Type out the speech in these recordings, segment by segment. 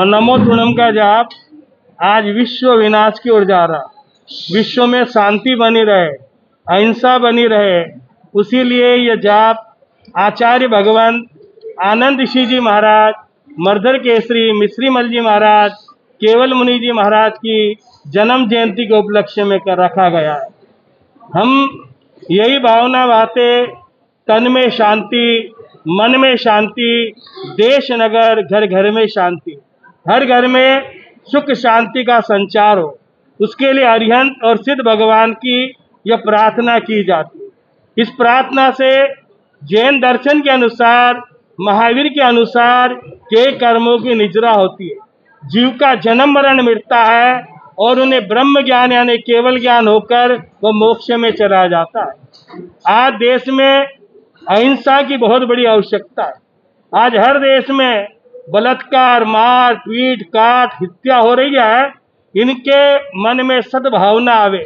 नमो तृणम का जाप आज विश्व विनाश की ओर जा रहा। विश्व में शांति बनी रहे, अहिंसा बनी रहे, उसी लिए यह जाप आचार्य भगवान आनंद ऋषि जी महाराज, मर्धर केसरी मिश्री मल जी महाराज, केवल मुनि जी महाराज की जन्म जयंती के उपलक्ष्य में कर रखा गया है। हम यही भावना बातें, तन में शांति, मन में शांति, देश नगर घर घर में शांति, हर घर में सुख शांति का संचार हो, उसके लिए अरिहंत और सिद्ध भगवान की यह प्रार्थना की जाती है। इस प्रार्थना से जैन दर्शन के अनुसार, महावीर के अनुसार के कर्मों की निजरा होती है। जीव का जन्म मरण मिटता है और उन्हें ब्रह्म ज्ञान यानी केवल ज्ञान होकर वह मोक्ष में चला जाता है। आज देश में अहिंसा की बहुत बड़ी आवश्यकता है। आज हर देश में बलात्कार, मार पीट, काट, हत्या हो रही है। इनके मन में सद्भावना आवे,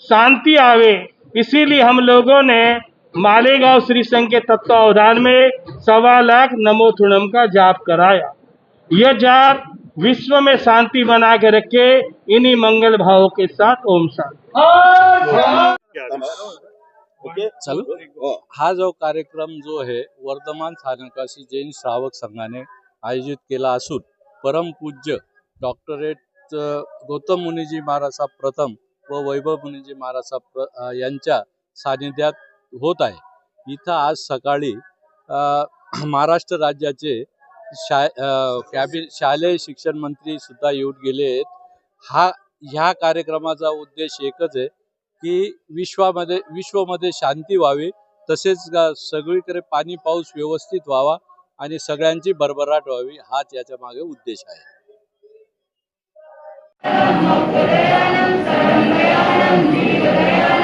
शांति आवे, इसीलिए हम लोगों ने मालेगांव श्री संघ के तत्वावधान में 1.25 लाख नमो तृणम का जाप कराया। यह जाप विश्व में शांति बना के रखे, इन्हीं मंगल भावों के साथ। ओम शांति। चलो, हा जो कार्यक्रम जो है वर्धमान स्थानकाशी जैन श्रावक संघाने आयोजित केला असून परमपूज्य डॉक्टरेट गौतम मुनिजी महाराज प्रथम व वैभव मुनिजी महाराज यांच्या सानिध्यात होत आहे। इथं आज सकाळी महाराष्ट्र राज्याचे शालेय शिक्षण मंत्री सुद्धा येऊन गेले आहेत। ह्या कार्यक्रमाचा उद्देश एकच आहे की विश्वमध्ये शांती व्हावी, तसेच सगळीकडे पाणी पाऊस व्यवस्थित व्हावा आणि सगळ्यांची भरभराट व्हावी, हाच याच्या मागे उद्देश आहे। सर्वं